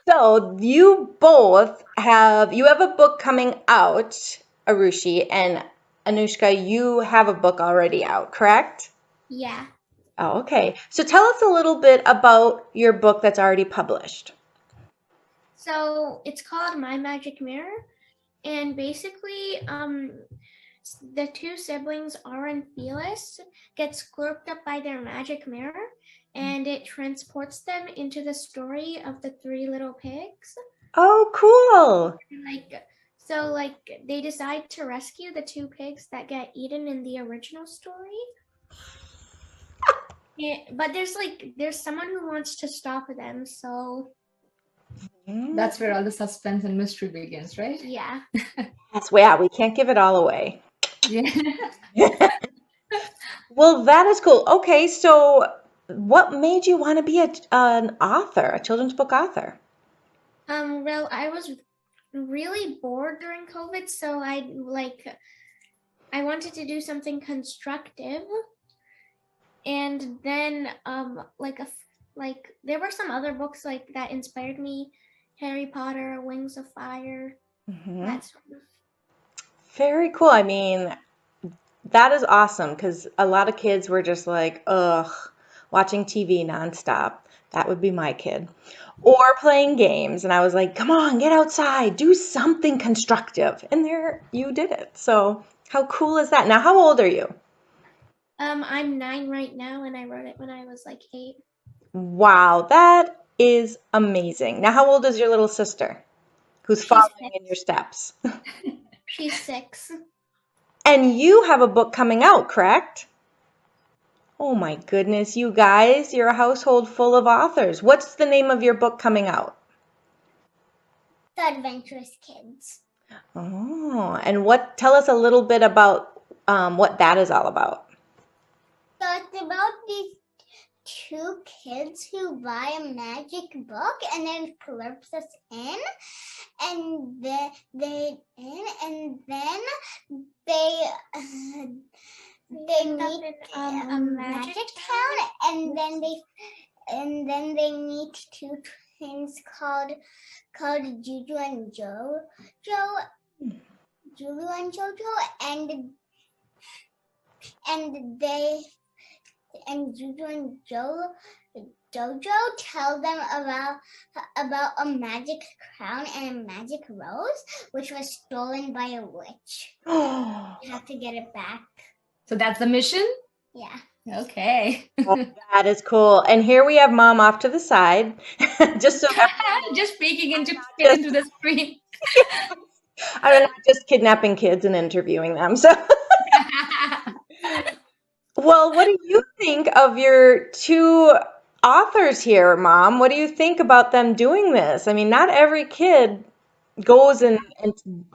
So you have a book coming out, Arushi, and Anushka, you have a book already out, correct? Yeah. Oh, okay. So tell us a little bit about your book that's already published. So it's called My Magic Mirror, and basically, the two siblings, Aura and Felix, get scooped up by their magic mirror, and it transports them into the story of the three little pigs. Oh, cool. Like, so they decide to rescue the two pigs that get eaten in the original story. Yeah, but there's someone who wants to stop them, so That's where all the suspense and mystery begins, right? yeah. Yes, yeah, we can't give it all away. Yeah. Well, that is cool. Okay, so what made you want to be an author, a children's book author? Well, I was really bored during COVID, so I wanted to do something constructive, and then like there were some other books like that inspired me, Harry Potter, Wings of Fire, Hmm. that sort of. Very cool. I mean, that is awesome because a lot of kids were just like, ugh, watching TV nonstop. That would be my kid. Or playing games. And I was like, come on, get outside, do something constructive. And there you did it. So, how cool is that? Now, how old are you? I'm 9 right now, and I wrote it when I was like 8. Wow, that is amazing. Now, how old is your little sister who's She's following in your 6. steps? She's 6. And you have a book coming out, correct? Oh my goodness, you guys, you're a household full of authors. What's the name of your book coming out? The Adventurous Kids. Oh, and tell us a little bit about what that is all about. So it's about these two kids who buy a magic book and then clips us in, and then they they meet a magic town, and then they meet two twins called Juju and Juju and Jojo, and they and Juju and Jojo tell them about a magic crown and a magic rose, which was stolen by a witch. Oh, You have to get it back. So that's the mission? Yeah. Okay. that is cool. And here we have mom off to the side, just so Just peeking into just, the screen. I'm not just kidnapping kids and interviewing them. So, well, what do you think of your two authors here, Mom? What do you think about them doing this? I mean, not every kid goes and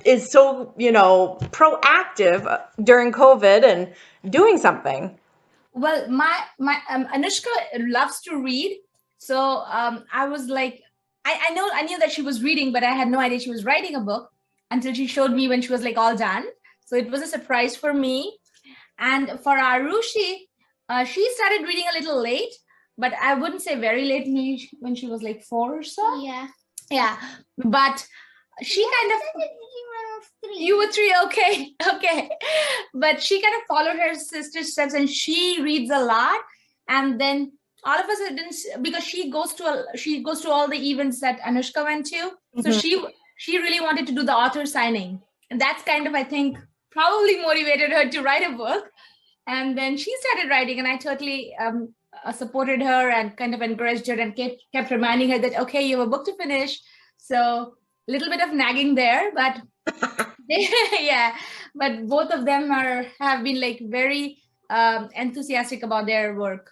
is so, proactive during COVID and doing something. Well, my Anushka loves to read, so I was like, I knew that she was reading, but I had no idea she was writing a book until she showed me when she was like all done. So it was a surprise for me. And for Arushi, she started reading a little late, but I wouldn't say very late, maybe when she was like 4 or so. Yeah. Yeah, but she kind of you were 3, okay, okay, but she kind of followed her sister's steps, and she reads a lot. And then all of a sudden, because she goes to all the events that Anushka went to, so Mhm. she really wanted to do the author signing, and that's kind of, I think, probably motivated her to write a book. And then she started writing, and I totally supported her and kind of encouraged her and kept reminding her that, okay, you have a book to finish. So a little bit of nagging there, but yeah, but both of them have been like very enthusiastic about their work.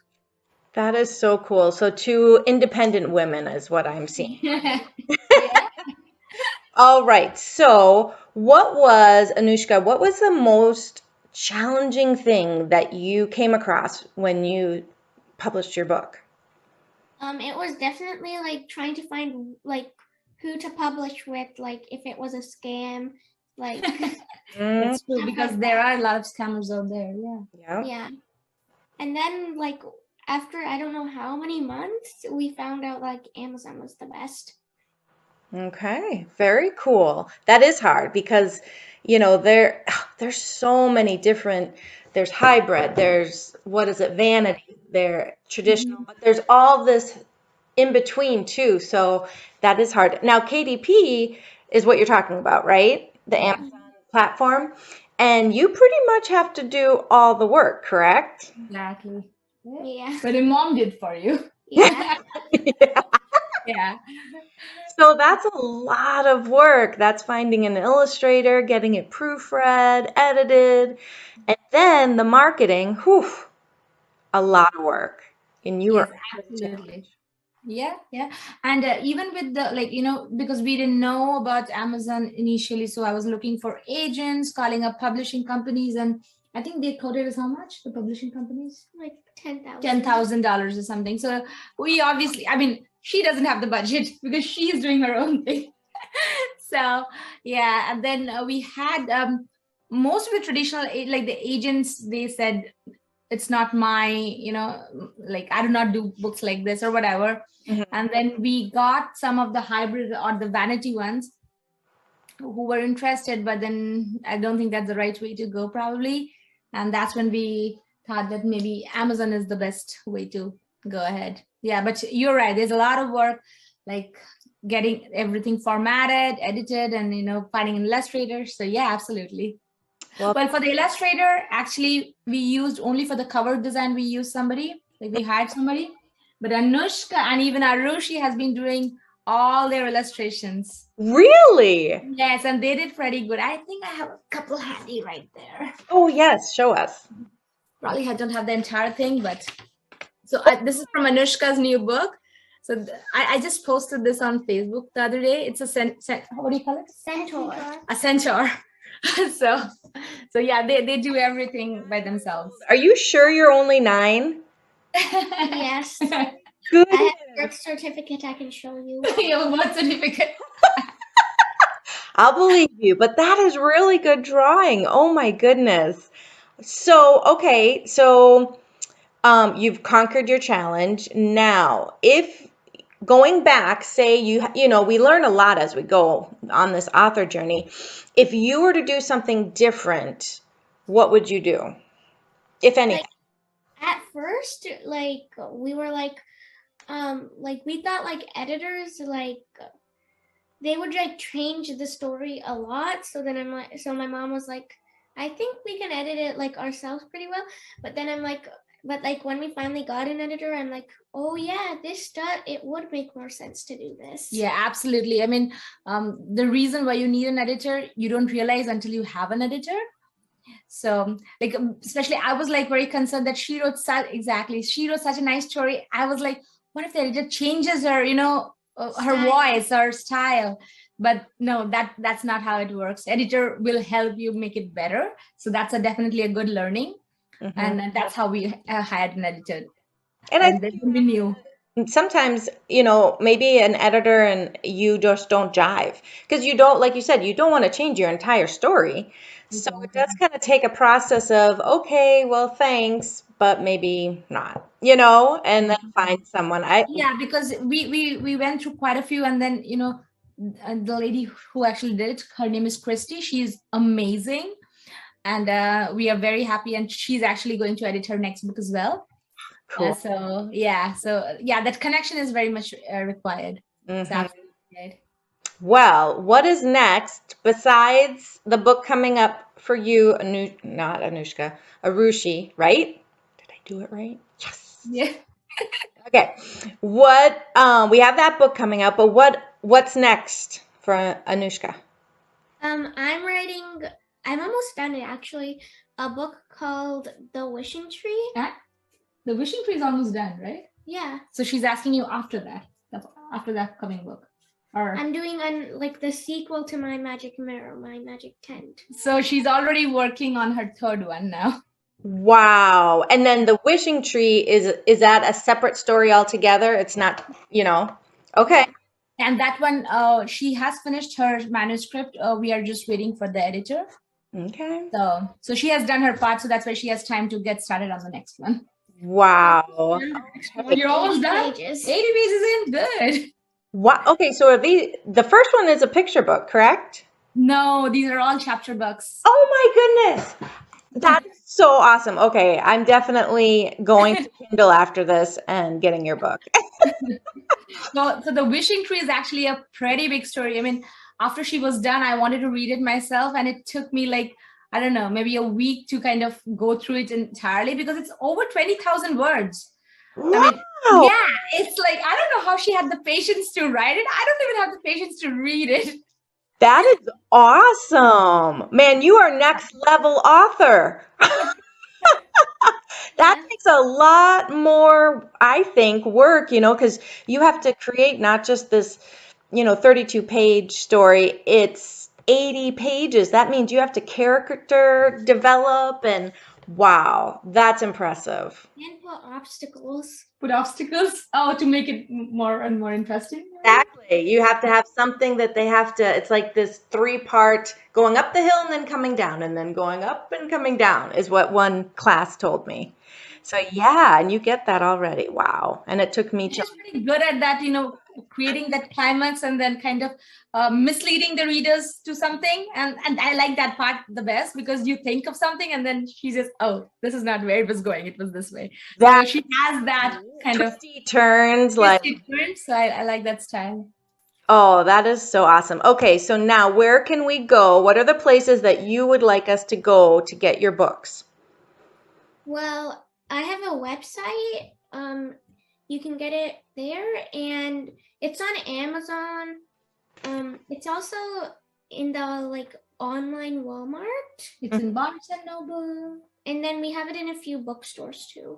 That is so cool. So two independent women is what I'm seeing. Yeah. All right. So, Anushka, what was the most challenging thing that you came across when you published your book? It was definitely like trying to find like who to publish with, like if it was a scam, like Mm, It's true, because there are a lot of scammers out there. Yeah. yeah. yeah. And then like after I don't know how many months, we found out like Amazon was the best. Okay, very cool. That is hard because, there's so many different, there's hybrid, there's what is it, vanity, there traditional, Mhm. but there's all this in between too. So that is hard. Now, KDP is what you're talking about, right? The Yeah, Amazon platform. And you pretty much have to do all the work, correct? exactly. Yeah. Yeah. But your mom did for you. Yeah. Yeah. Yeah. So that's a lot of work. That's finding an illustrator, getting it proofread, edited, and then the marketing. Whew, a lot of work. And you are Yes, up for the absolutely. challenge. Yeah, yeah. And even with the, like, because we didn't know about Amazon initially, so I was looking for agents, calling up publishing companies, and I think they quoted us how much, the publishing companies? Like 10,000. $10,000 or something. So we obviously, I mean, she doesn't have the budget because she's doing her own thing. So yeah, and then we had most of the traditional, like the agents, they said it's not my, like I do not do books like this or whatever. Mhm. And then we got some of the hybrid or the vanity ones who were interested, but then I don't think that's the right way to go, probably. And that's when we thought that maybe Amazon is the best way to go ahead. Yeah, but you're right. There's a lot of work, like getting everything formatted, edited, and finding an illustrator. So yeah, absolutely. Well, Well, for the illustrator, actually, we used only for the cover design. We used somebody, like we hired somebody. But Anushka and even Arushi has been doing all their illustrations. really? Yes, and they did pretty good. I think I have a couple handy right there. Oh, yes, show us. Probably I don't have the entire thing, but so this is from Anushka's new book. So I just posted this on Facebook the other day. It's a what do you call it? Centaur. A centaur. so so yeah, they do everything by themselves. Are you sure you're only 9? Yes. I Good. have a birth certificate I can show you. You have a birth certificate. I'll believe you, but that is really good drawing. Oh my goodness. So, okay, so you've conquered your challenge. Now, if going back, say we learn a lot as we go on this author journey. If you were to do something different, what would you do, if anything? At first, we were we thought editors they would change the story a lot. So then my mom was like, I think we can edit it ourselves pretty well. But then I'm like, but when we finally got an editor, I'm like, oh yeah, it would make more sense to do this. Yeah, absolutely. I mean, the reason why you need an editor, you don't realize until you have an editor. So especially I was very concerned that she wrote such a nice story. I was like, what if the editor changes her, her voice or style? But no, that's not how it works. Editor will help you make it better. So that's definitely a good learning. Mm-hmm. And that's how we hired an editor. And And then we knew. sometimes, maybe an editor and you just don't jive because you don't, like you said, you don't want to change your entire story. So it does kind of take a process of, okay, well, thanks, but maybe not, and then find someone. Yeah, because we went through quite a few, and then the lady who actually did it, her name is Christy. She's amazing, and we are very happy. And she's actually going to edit her next book as well. Cool. So yeah, that connection is very much required. Mhm. Absolutely right. Well, what is next besides the book coming up for you, not Anushka, Arushi, right? Did I do it right? Yes. Yeah. Okay. What we have that book coming up, but what's next for Anushka? I'm almost done actually, a book called The Wishing Tree. The Wishing Tree is almost done, right? Yeah. So she's asking you after that coming book. Or I'm doing the sequel to My Magic Mirror, My Magic Tent. So she's already working on her third one now. Wow. And then the Wishing Tree is that a separate story altogether? It's not, Okay. And that one, she has finished her manuscript. We are just waiting for the editor. Okay. So she has done her part, so that's why she has time to get started on the next one. Wow. You're almost done. 80 pages in, good. What? Okay, so are the first one is a picture book, correct? No, these are all chapter books. Oh my goodness. That's so awesome. Okay, I'm definitely going to Kindle after this and getting your book. So the wishing tree is actually a pretty big story. I mean, after she was done, I wanted to read it myself, and it took me like, I don't know, maybe a week to kind of go through it entirely because it's over 20,000 words. I mean, Wow. yeah, it's like, I don't know how she had the patience to write it. I don't even have the patience to read it. That is awesome. Man, you are next level author. That Yeah. takes a lot more, I think, work, because you have to create not just this, 32-page story. It's 80 pages. That means you have to character develop and wow, that's impressive. And put obstacles. Put obstacles, oh, to make it more and more interesting. Exactly. You have to have something that they have to, it's like this three-part going up the hill and then coming down and then going up and coming down is what one class told me. So yeah, and you get that already. Wow. And it took me till She's pretty good at that, creating that climax and then kind of misleading the readers to something. And I like that part the best because you think of something and then she says, oh, this is not where it was going. It was this way. So that she has that kind of twisty turns twist like, it turn. So I like that style. oh, that is so awesome. Okay, so now where can we go? What are the places that you would like us to go to get your books? Well, I have a website. You can get it there, and it's on Amazon. It's also in the like online Walmart, It's in Barnes and Noble. and then we have it in a few bookstores too.